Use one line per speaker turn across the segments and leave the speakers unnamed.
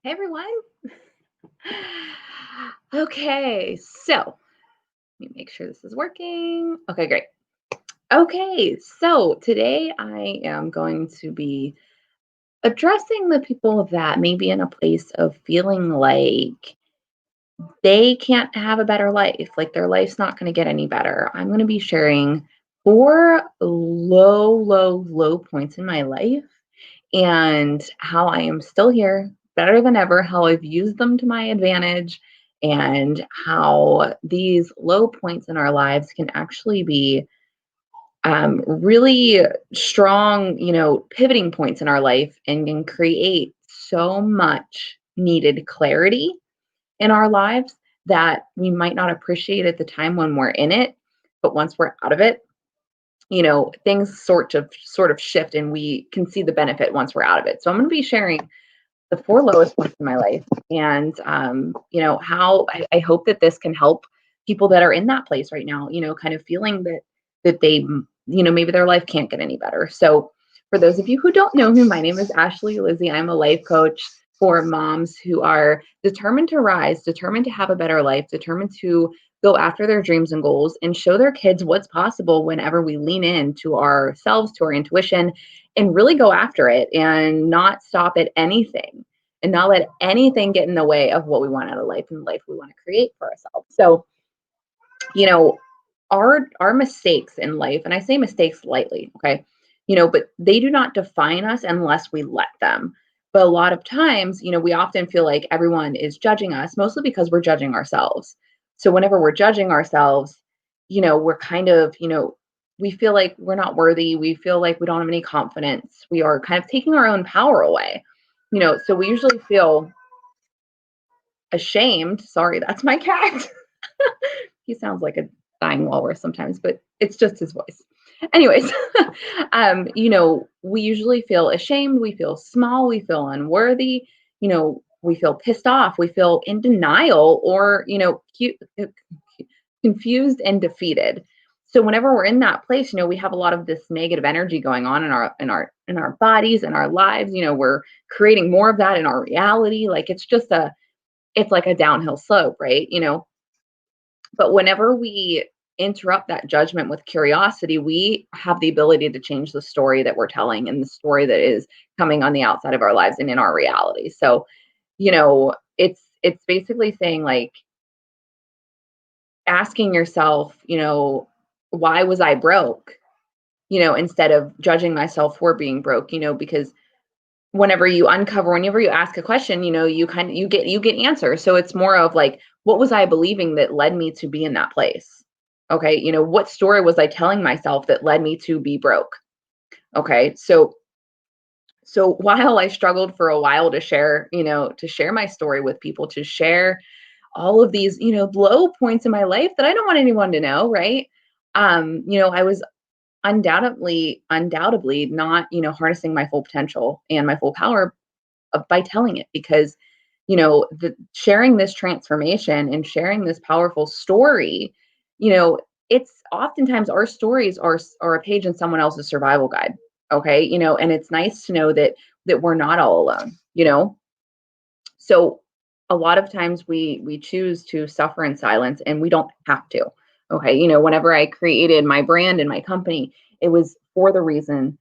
Hey everyone. Okay, so let me make sure this is working. Okay, great. Okay, so today I am going to be addressing the people that may be in a place of feeling like they can't have a better life, like their life's not going to get any better. I'm going to be sharing four low points in my life and how I am still here better than ever, how I've used them to my advantage, and how these low points in our lives can actually be really strong, pivoting points in our life and can create so much needed clarity in our lives that we might not appreciate at the time when we're in it. But once we're out of it, things sort of shift and we can see the benefit once we're out of it. So I'm going to be sharing the four lowest points in my life and how I hope that this can help people that are in that place right now, kind of feeling that they maybe their life can't get any better. So for those of you who don't know me, my name is Ashley Lizzie. I'm a life coach for moms who are determined to rise, determined to have a better life, determined to go after their dreams and goals and show their kids what's possible whenever we lean in to ourselves, to our intuition, and really go after it and not stop at anything and not let anything get in the way of what we want out of life and the life we want to create for ourselves. So, you know, our mistakes in life, and I say mistakes lightly, okay? But they do not define us unless we let them. But a lot of times, we often feel like everyone is judging us, mostly because we're judging ourselves. So whenever we're judging ourselves, we're kind of, we feel like we're not worthy. We feel like we don't have any confidence. We are kind of taking our own power away. So we usually feel ashamed. Sorry, that's my cat. He sounds like a dying walrus sometimes, but it's just his voice. Anyways, we usually feel ashamed, we feel small, we feel unworthy, we feel pissed off, we feel in denial or, confused and defeated. So whenever we're in that place, we have a lot of this negative energy going on in our bodies and our lives. We're creating more of that in our reality. Like it's like a downhill slope, right? But whenever we interrupt that judgment with curiosity, we have the ability to change the story that we're telling and the story that is coming on the outside of our lives and in our reality. So, it's basically saying like asking yourself, why was I broke? Instead of judging myself for being broke, because whenever you ask a question, you get answers. So it's more of like, what was I believing that led me to be in that place? Okay, what story was I telling myself that led me to be broke? Okay, so while I struggled for a while to share my story with people, to share all of these, low points in my life that I don't want anyone to know, right? I was undoubtedly not, harnessing my full potential and my full power by telling it because the sharing this transformation and sharing this powerful story, you know it's oftentimes our stories are a page in someone else's survival guide. Okay, and it's nice to know that we're not all alone. So a lot of times we choose to suffer in silence and we don't have to. Okay, whenever I created my brand and my company, it was for the reason,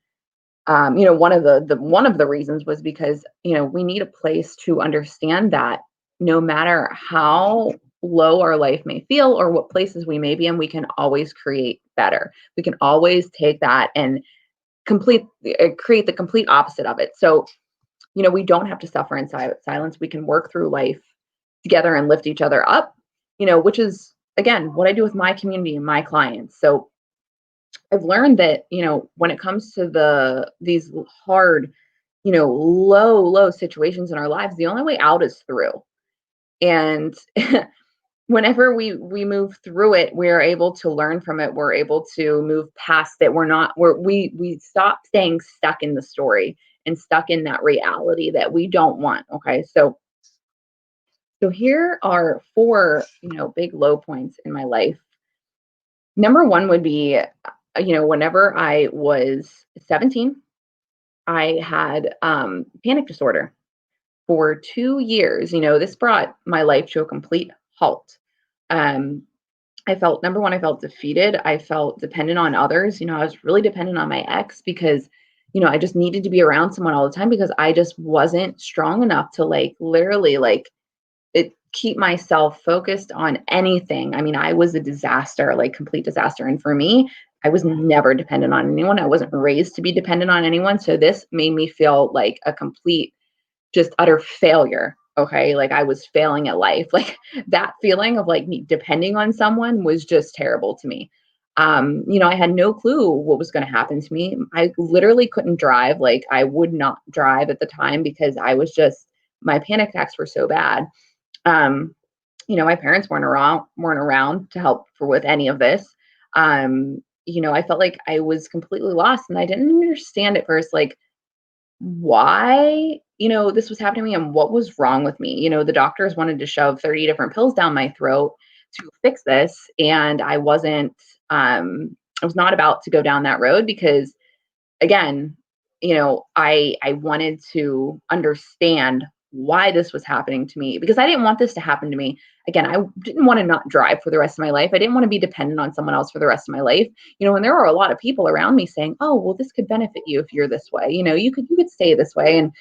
one of the reasons was because we need a place to understand that no matter how low our life may feel or what places we may be in, we can always create better. We can always take that and create the complete opposite of it. So we don't have to suffer in silence. We can work through life together and lift each other up. Which is again what I do with my community and my clients. So I've learned that, when it comes to these hard, low situations in our lives, the only way out is through. And whenever we move through it, we're able to learn from it. We're able to move past it. We stop staying stuck in the story and stuck in that reality that we don't want. Okay. So here are four, big low points in my life. Number one would be, whenever I was 17, I had panic disorder. for 2 years, this brought my life to a complete halt. Um, I felt number 1, I felt defeated. I felt dependent on others. I was really dependent on my ex because, I just needed to be around someone all the time because I just wasn't strong enough to like literally like keep myself focused on anything. I mean, I was a disaster, like complete disaster. And for me, I was never dependent on anyone. I wasn't raised to be dependent on anyone. So this made me feel like a complete just utter failure. Okay. Like I was failing at life. Like that feeling of like me depending on someone was just terrible to me. I had no clue what was going to happen to me. I literally couldn't drive. Like I would not drive at the time because I was just, my panic attacks were so bad. Um, my parents weren't around to help for with any of this. I felt like I was completely lost and I didn't understand at first, like why, this was happening to me and what was wrong with me. The doctors wanted to shove 30 different pills down my throat to fix this. And I was not about to go down that road because again, I wanted to understand why this was happening to me because I didn't want this to happen to me. Again, I didn't want to not drive for the rest of my life. I didn't want to be dependent on someone else for the rest of my life. And there were a lot of people around me saying, "Oh, well, this could benefit you if you're this way. You could stay this way." And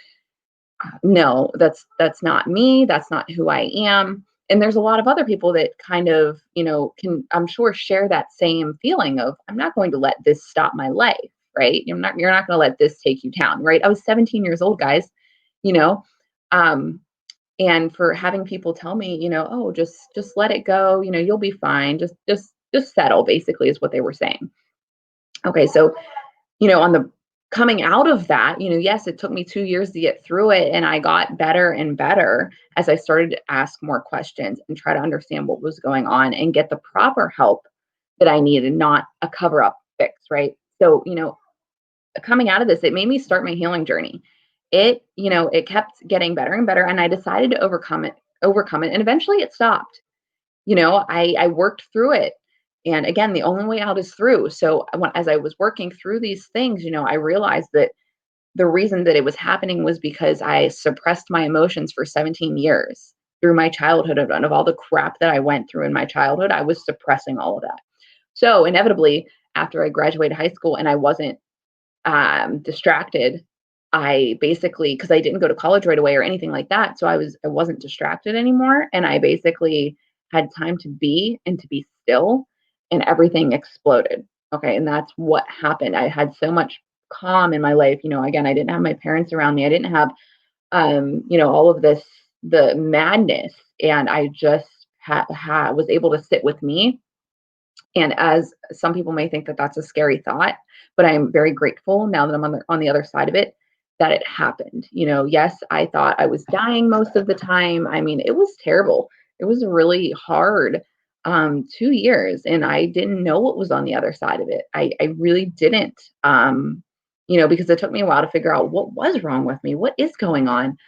no, that's not me. That's not who I am. And there's a lot of other people that kind of, can I'm sure share that same feeling of I'm not going to let this stop my life, right? You're not going to let this take you down, right? I was 17 years old, guys, you know. Um and for having people tell me, oh, just let it go, you'll be fine. Just settle basically is what they were saying. Okay, so on the coming out of that, yes, it took me 2 years to get through it, and I got better and better as I started to ask more questions and try to understand what was going on and get the proper help that I needed, not a cover up fix, right? So, coming out of this, it made me start my healing journey. It kept getting better and better, and I decided to overcome it, and eventually it stopped. I worked through it. And again, the only way out is through. So as I was working through these things, I realized that the reason that it was happening was because I suppressed my emotions for 17 years through my childhood and of all the crap that I went through in my childhood. I was suppressing all of that. So inevitably, after I graduated high school and I wasn't distracted, I basically, because I didn't go to college right away or anything like that, so I wasn't distracted anymore, and I basically had time to be and to be still, and everything exploded. Okay, and that's what happened. I had so much calm in my life. Again, I didn't have my parents around me. I didn't have all of this, the madness, and I just was able to sit with me. And as some people may think that that's a scary thought, but I am very grateful now that I'm on the other side of it that it happened. Yes, I thought I was dying most of the time. I mean, it was terrible. It was a really hard 2 years, and I didn't know what was on the other side of it. I really didn't. Because it took me a while to figure out what was wrong with me, what is going on.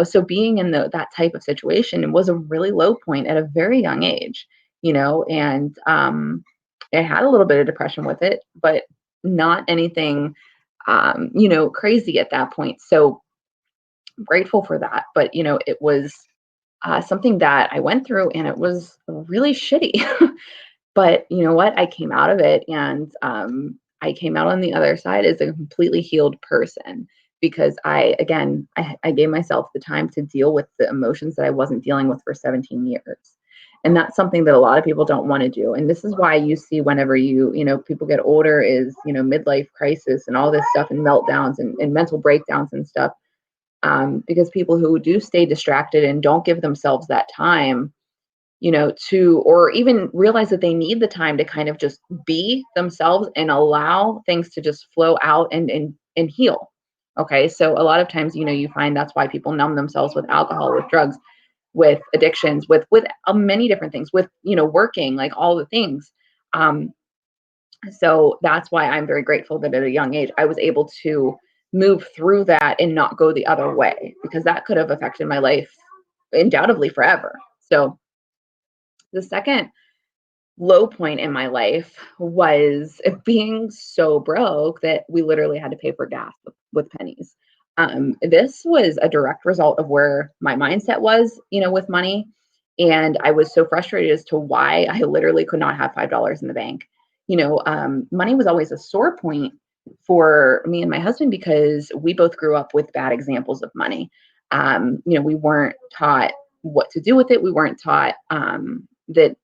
So being in that type of situation was a really low point at a very young age. And I had a little bit of depression with it, but not anything, crazy at that point. So I'm grateful for that. But, it was something that I went through and it was really shitty. But you know what? I came out of it and I came out on the other side as a completely healed person because I gave myself the time to deal with the emotions that I wasn't dealing with for 17 years. And that's something that a lot of people don't want to do. And this is why you see whenever people get older is, midlife crisis and all this stuff and meltdowns and mental breakdowns and stuff. Because people who do stay distracted and don't give themselves that time, to or even realize that they need the time to kind of just be themselves and allow things to just flow out and heal. Okay. So a lot of times, you find that's why people numb themselves with alcohol, with drugs, with addictions, with many different things, with working, like all the things. Um, so that's why I'm very grateful that at a young age I was able to move through that and not go the other way because that could have affected my life undoubtedly forever. So the second low point in my life was being so broke that we literally had to pay for gas with pennies. This was a direct result of where my mindset was, with money. And I was so frustrated as to why I literally could not have $5 in the bank. Money was always a sore point for me and my husband because we both grew up with bad examples of money. We weren't taught what to do with it. We weren't taught that,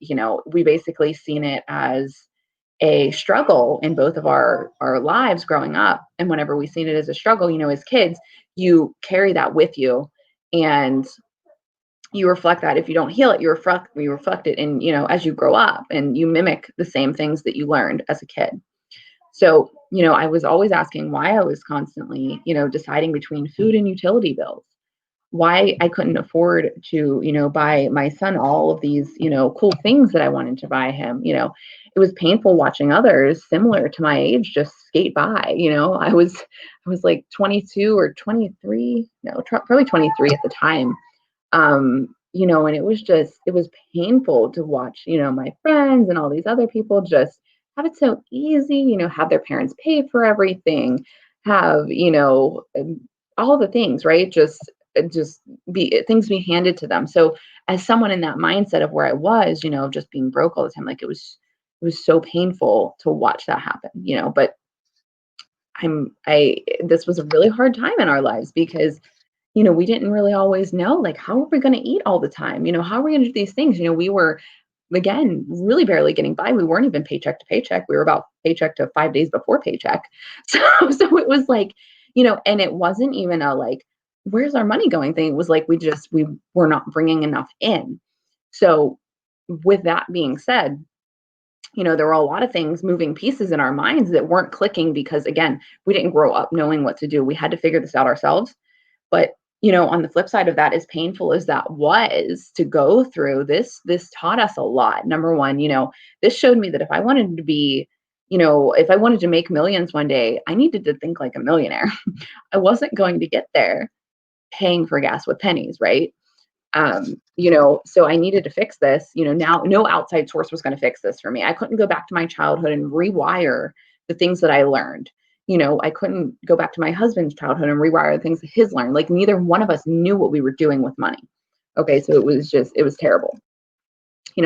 we basically seen it as a struggle in both of our lives growing up. And whenever we seen it as a struggle, as kids, you carry that with you, and you reflect that. If you don't heal it, you reflect it, and as you grow up, and you mimic the same things that you learned as a kid. So I was always asking why I was constantly deciding between food and utility bills, why I couldn't afford to, buy my son all of these, cool things that I wanted to buy him. It was painful watching others similar to my age just skate by. I was like 22 or 23, no, probably 23 at the time. And it was painful to watch, my friends and all these other people just have it so easy, have their parents pay for everything, have, all the things, right? Just be things be handed to them. So as someone in that mindset of where I was, just being broke all the time, like it was so painful to watch that happen, but this was a really hard time in our lives because we didn't really always know, like, how are we going to eat all the time? How are we going to do these things? We were, again, really barely getting by. We weren't even paycheck to paycheck. We were about paycheck to 5 days before paycheck. So it was like, and it wasn't even a like, where's our money going thing. It was like, we were not bringing enough in. So with that being said, there were a lot of things, moving pieces in our minds that weren't clicking because, again, we didn't grow up knowing what to do. We had to figure this out ourselves. But, on the flip side of that, as painful as that was to go through, this taught us a lot. Number one, this showed me that if I wanted to be, if I wanted to make millions one day, I needed to think like a millionaire. I wasn't going to get there paying for gas with pennies, right? So I needed to fix this. Now no outside source was going to fix this for me. I couldn't go back to my childhood and rewire the things that I learned. I couldn't go back to my husband's childhood and rewire the things that his learned. Like, neither one of us knew what we were doing with money. Okay, so it was terrible.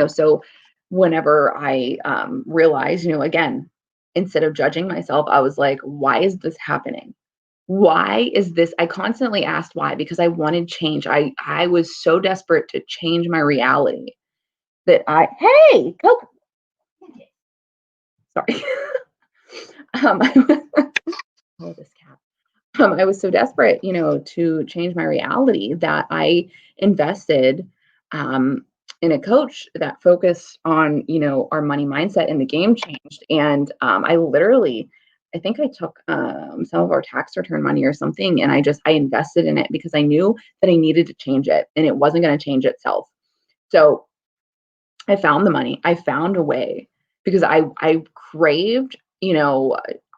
So whenever I realized, again, instead of judging myself, I was like, why is this happening? Why is this? I constantly asked why because I wanted change. I was so desperate to change my reality that hey, go, sorry. um, oh, this cat. I was so desperate, to change my reality that I invested um, in a coach that focused on, our money mindset, and the game changed. And I think I took some of our tax return money or something, and I invested in it because I knew that I needed to change it, and it wasn't going to change itself. So I found the money. I found a way because I craved,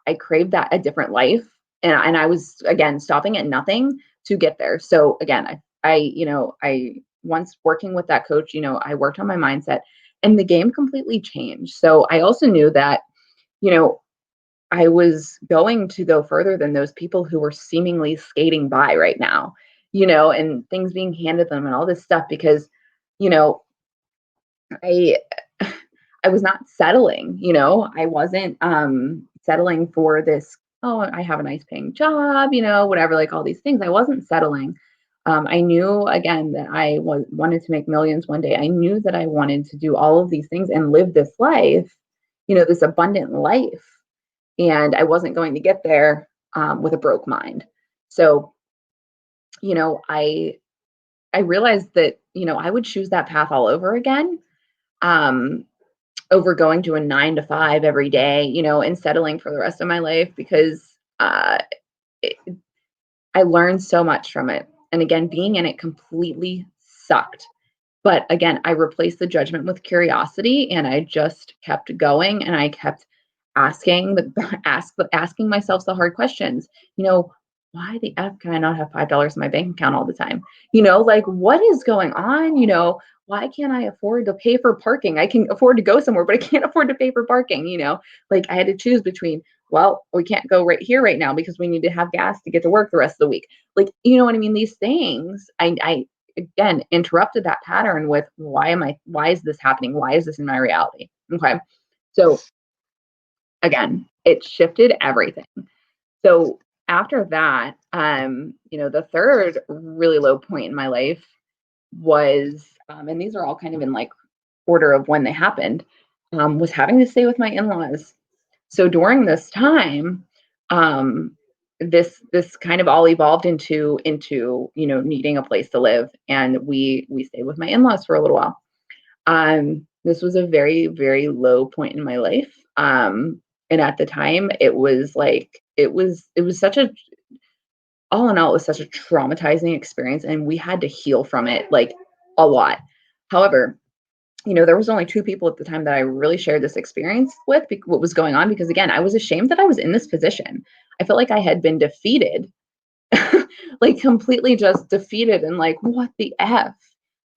I craved that a different life, and I was, again, stopping at nothing to get there. So again, I once working with that coach, I worked on my mindset, and the game completely changed. So I also knew that, you know, I was going to go further than those people who were seemingly skating by right now, and things being handed them and all this stuff because, you know, I I was not settling, I wasn't settling for this, oh, I have a nice paying job, whatever, like all these things. I wasn't settling. I knew, again, that I wanted to make millions one day. I knew that I wanted to do all of these things and live this life, this abundant life. And I wasn't going to get there with a broke mind. So, I realized that, I would choose that path all over again. Um, Over going to a 9 to 5 every day, and settling for the rest of my life because it, I learned so much from it. And again, being in it completely sucked. But again, I replaced the judgment with curiosity, and I just kept going, and I kept asking myself the hard questions. Why the F can I not have $5 in my bank account all the time? Like, what is going on? Why can't I afford to pay for parking? I can afford to go somewhere, but I can't afford to pay for parking. Like, I had to choose between well, we can't go right here right now because we need to have gas to get to work the rest of the week. Like, you know what I mean? These things, I again interrupted that pattern with why is this happening? Why is this in my reality? Okay. So again, it shifted everything. So after that, the third really low point in my life was, and these are all kind of in like order of when they happened, was having to stay with my in-laws. So during this time, um, this kind of all evolved into needing a place to live, and we stayed with my in-laws for a little while. This was a very, very low point in my life. And at the time, it was like it was such a all in all, it was such a traumatizing experience, and we had to heal from it like a lot. However, there was only two people at the time that I really shared this experience with, what was going on, because again, I was ashamed that I was in this position. I felt like I had been defeated, like completely just defeated, and like, what the F,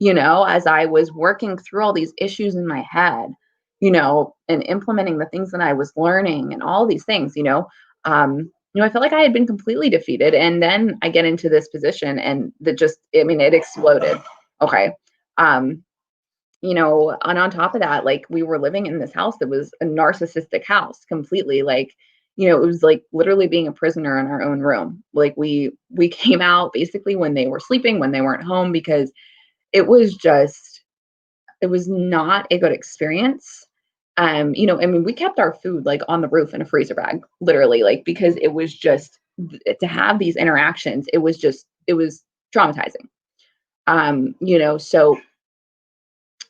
as I was working through all these issues in my head, and implementing the things that I was learning and all these things, I felt like I had been completely defeated. And then I get into this position and I mean, it exploded. Okay. Um, and on top of that, like we were living in this house that was a narcissistic house completely. Like, it was like literally being a prisoner in our own room. Like we came out basically when they were sleeping, when they weren't home, because it was just it was not a good experience. I mean, we kept our food like on the roof in a freezer bag, literally, like because it was just to have these interactions, it was traumatizing. So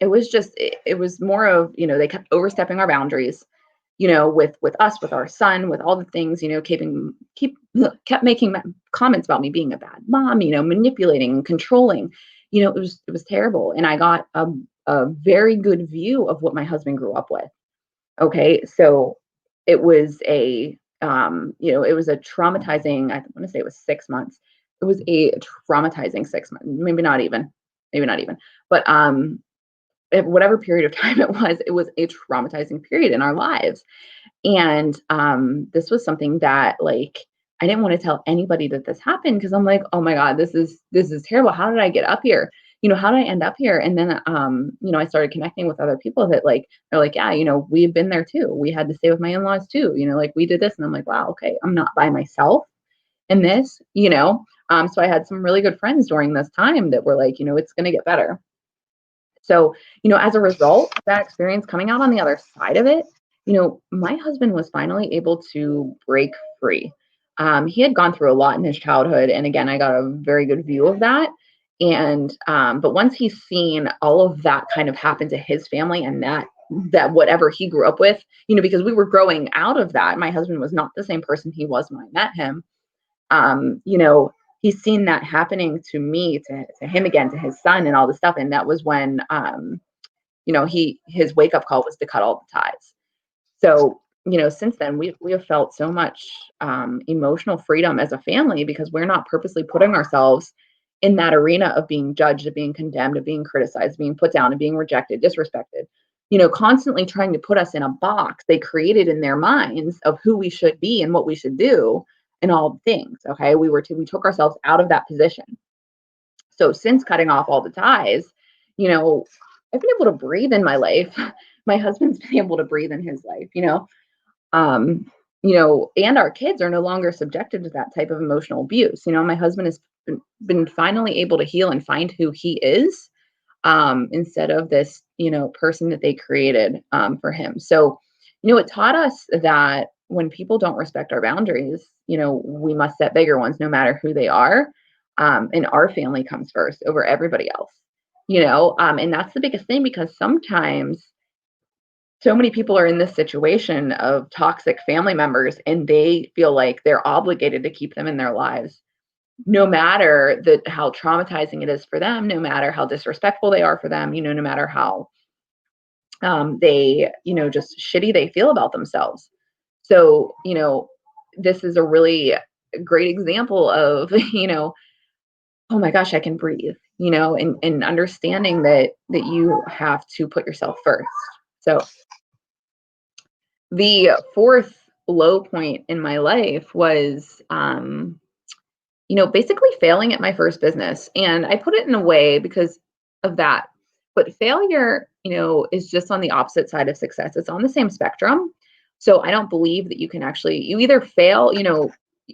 it was more of, they kept overstepping our boundaries, with us, with our son, with all the things, kept making comments about me being a bad mom, manipulating, controlling. It was terrible. And I got a very good view of what my husband grew up with. Okay. So it was it was a traumatizing, I want to say it was 6 months. It was a traumatizing 6 months, maybe not even, but whatever period of time it was a traumatizing period in our lives. And this was something that, like, I didn't want to tell anybody that this happened, because I'm like, oh my God, this is terrible. How did I get up here? How did I end up here? And then I started connecting with other people that, like, they're like, yeah, we've been there too. We had to stay with my in-laws too, like we did this. And I'm like, wow, okay, I'm not by myself in this. So I had some really good friends during this time that were like, it's gonna get better. So, as a result of that experience, coming out on the other side of it, my husband was finally able to break free. He had gone through a lot in his childhood. And again, I got a very good view of that. And, but once he's seen all of that kind of happen to his family, and that whatever he grew up with, because we were growing out of that, my husband was not the same person he was when I met him. um, you know, he's seen that happening to me, to him again, to his son, and all this stuff. And that was when, his wake up call was to cut all the ties. So, since then we have felt so much emotional freedom as a family, because we're not purposely putting ourselves in that arena of being judged, of being condemned, of being criticized, being put down, and being rejected, disrespected. Constantly trying to put us in a box they created in their minds of who we should be and what we should do and all the things. Okay, we took ourselves out of that position. So since cutting off all the ties, you know, I've been able to breathe in my life. My husband's been able to breathe in his life. Um, and our kids are no longer subjected to that type of emotional abuse. My husband has been finally able to heal and find who he is, instead of this, person that they created for him. So, it taught us that when people don't respect our boundaries, we must set bigger ones no matter who they are. And our family comes first over everybody else, and that's the biggest thing, because sometimes so many people are in this situation of toxic family members, and they feel like they're obligated to keep them in their lives, no matter how traumatizing it is for them, no matter how disrespectful they are for them, no matter how they, just shitty they feel about themselves. So, this is a really great example of, oh my gosh, I can breathe, and understanding that you have to put yourself first. So the fourth low point in my life was, basically failing at my first business. And I put it in a way because of that. But failure, is just on the opposite side of success. It's on the same spectrum. So I don't believe that you either fail,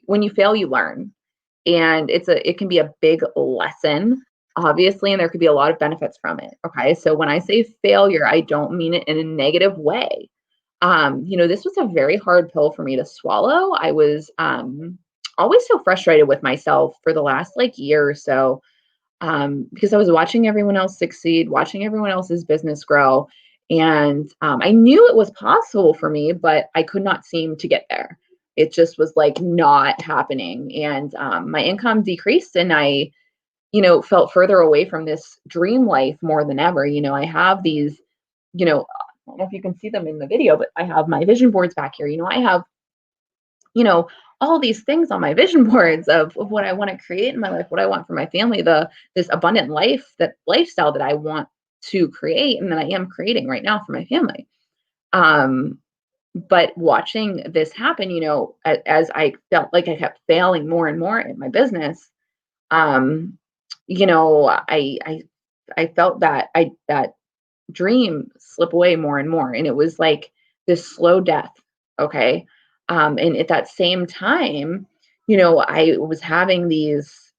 when you fail, you learn. And it can be a big lesson, obviously, and there could be a lot of benefits from it. Okay. So when I say failure, I don't mean it in a negative way. This was a very hard pill for me to swallow. I was always so frustrated with myself for the last like year or so, because I was watching everyone else succeed, watching everyone else's business grow. And I knew it was possible for me, but I could not seem to get there. It just was like not happening. And my income decreased, and I, felt further away from this dream life more than ever. I have these, I don't know if you can see them in the video, but I have my vision boards back here. I have, you know, all these things on my vision boards of what I want to create in my life, what I want for my family, this abundant lifestyle that I want to create and that I am creating right now for my family. Um, but watching this happen, as I felt like I kept failing more and more in my business, um, I felt that dream slip away more and more. And it was like this slow death. Okay. And at that same time, I was having these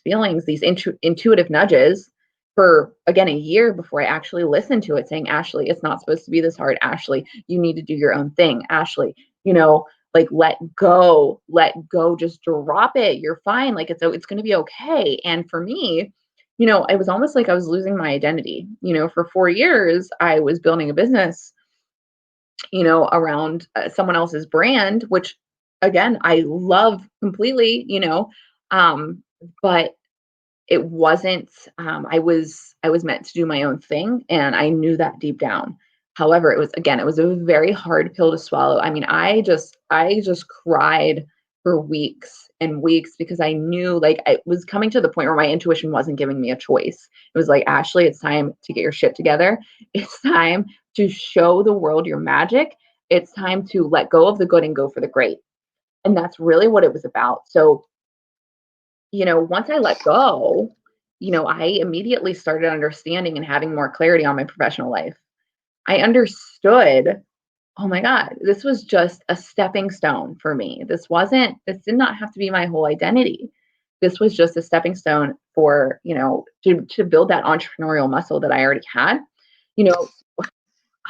feelings, these intuitive nudges for again a year before I actually listened to it saying, Ashley, it's not supposed to be this hard. Ashley, you need to do your own thing. Ashley, like let go, just drop it. You're fine. Like it's going to be okay. And for me, it was almost like I was losing my identity. For 4 years, I was building a business, around someone else's brand, which again, I love completely, um, but it wasn't, I was meant to do my own thing, and I knew that deep down. However, it was a very hard pill to swallow. I mean, I just cried for weeks and weeks because I knew, like, I was coming to the point where my intuition wasn't giving me a choice. It was like, Ashley, it's time to get your shit together. It's time to show the world your magic. It's time to let go of the good and go for the great. And that's really what it was about. So, once I let go, I immediately started understanding and having more clarity on my professional life. I understood, oh my God, this was just a stepping stone for me. This did not have to be my whole identity. This was just a stepping stone for, to build that entrepreneurial muscle that I already had. You know,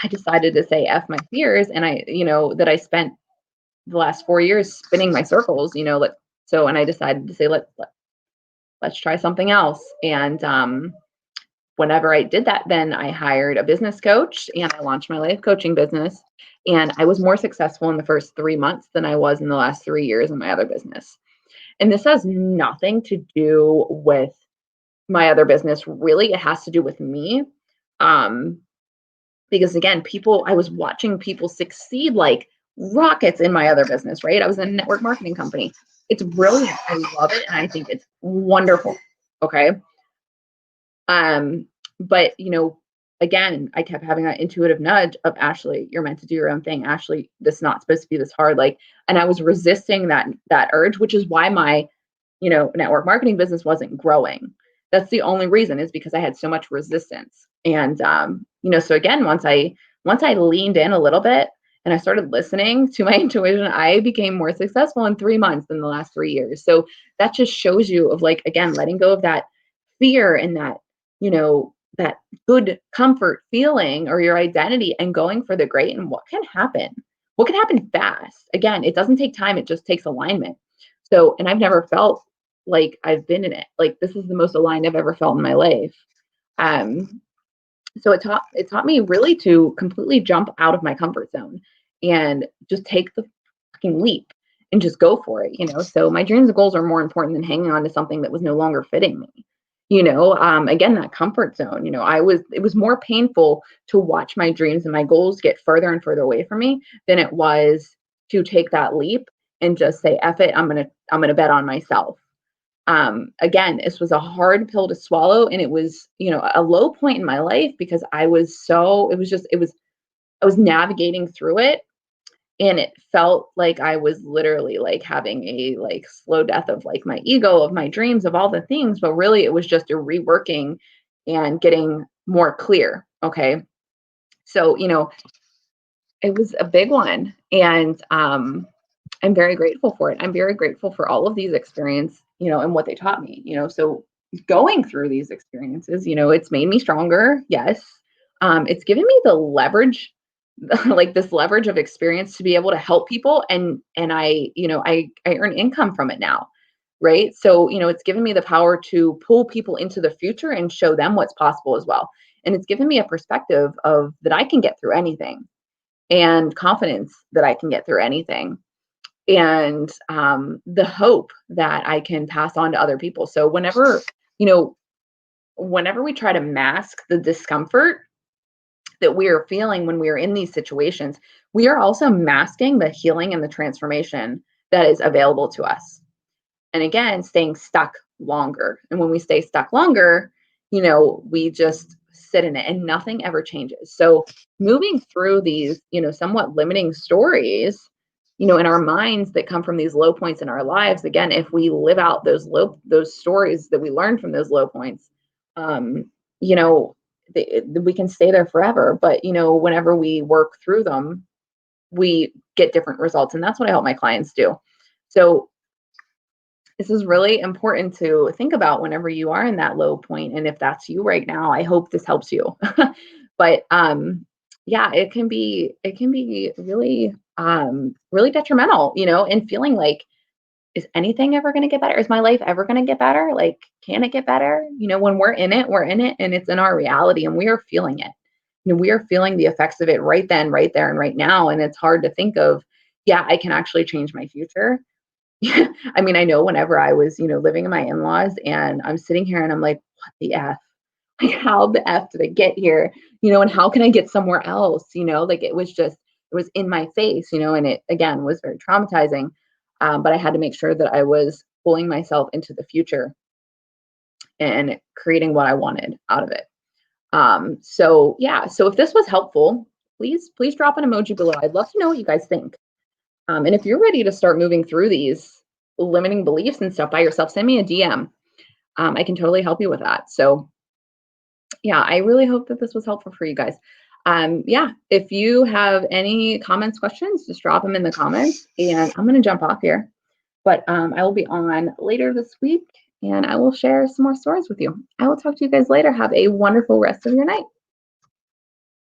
I decided to say F my fears, and that I spent the last 4 years spinning my circles, and I decided to say, let's try something else. And whenever I did that, then I hired a business coach and I launched my life coaching business. And I was more successful in the first 3 months than I was in the last 3 years in my other business. And this has nothing to do with my other business, really. It has to do with me. Um, because again, I was watching people succeed like rockets in my other business, right? I was in a network marketing company. It's brilliant. I love it. And I think it's wonderful. Okay. Um, but again, I kept having that intuitive nudge of, Ashley, you're meant to do your own thing. Ashley, this is not supposed to be this hard. Like, and I was resisting that urge, which is why my, network marketing business wasn't growing. That's the only reason, is because I had so much resistance. And so again, once I leaned in a little bit and I started listening to my intuition, I became more successful in 3 months than the last 3 years. So that just shows you of, like, again, letting go of that fear and that good comfort feeling or your identity, and going for the great. And what can happen fast. Again, it doesn't take time, it just takes alignment. So, and I've never felt like I've been in it, like, this is the most aligned I've ever felt in my life. um so it taught me really to completely jump out of my comfort zone and just take the fucking leap and just go for it. So my dreams and goals are more important than hanging on to something that was no longer fitting me. Again, that comfort zone, it was more painful to watch my dreams and my goals get further and further away from me than it was to take that leap and just say, F it, I'm gonna bet on myself. Again, this was a hard pill to swallow, and it was, a low point in my life because I was navigating through it. And it felt like I was literally like having a like slow death of like my ego, of my dreams, of all the things, but really it was just a reworking and getting more clear. Okay. So, it was a big one. And I'm very grateful for it. I'm very grateful for all of these experiences, and what they taught me, So going through these experiences, it's made me stronger. Yes. It's given me the leverage, like this leverage of experience to be able to help people. And I earn income from it now. Right. So, it's given me the power to pull people into the future and show them what's possible as well. And it's given me a perspective of that I can get through anything, and confidence that I can get through anything, and the hope that I can pass on to other people. So you know, whenever we try to mask the discomfort that we are feeling when we are in these situations, we are also masking the healing and the transformation that is available to us. And again, staying stuck longer. And when we stay stuck longer, we just sit in it and nothing ever changes. So moving through these, somewhat limiting stories, in our minds that come from these low points in our lives, again, if we live out those stories that we learned from those low points, um, you know, we can stay there forever. But whenever we work through them, we get different results. And that's what I help my clients do. So this is really important to think about whenever you are in that low point. And if that's you right now, I hope this helps you. But yeah, it can be really really detrimental, and feeling like, is anything ever going to get better? Is my life ever going to get better? Like, can it get better? When we're in it, we're in it, and it's in our reality, and we are feeling it. We are feeling the effects of it right then, right there, and right now. And it's hard to think of, yeah, I can actually change my future. Yeah, I mean, I know whenever I was, living in my in-laws, and I'm sitting here and I'm like, what the F? Like, how the F did I get here? And how can I get somewhere else? Like, it was in my face, and it again was very traumatizing. But I had to make sure that I was pulling myself into the future and creating what I wanted out of it. So yeah, so if this was helpful, please drop an emoji below. I'd love to know what you guys think. And if you're ready to start moving through these limiting beliefs and stuff by yourself, send me a DM. I can totally help you with that. So, yeah, I really hope that this was helpful for you guys. Yeah, if you have any comments, questions, just drop them in the comments. And I'm going to jump off here. But I will be on later this week and I will share some more stories with you. I will talk to you guys later. Have a wonderful rest of your night.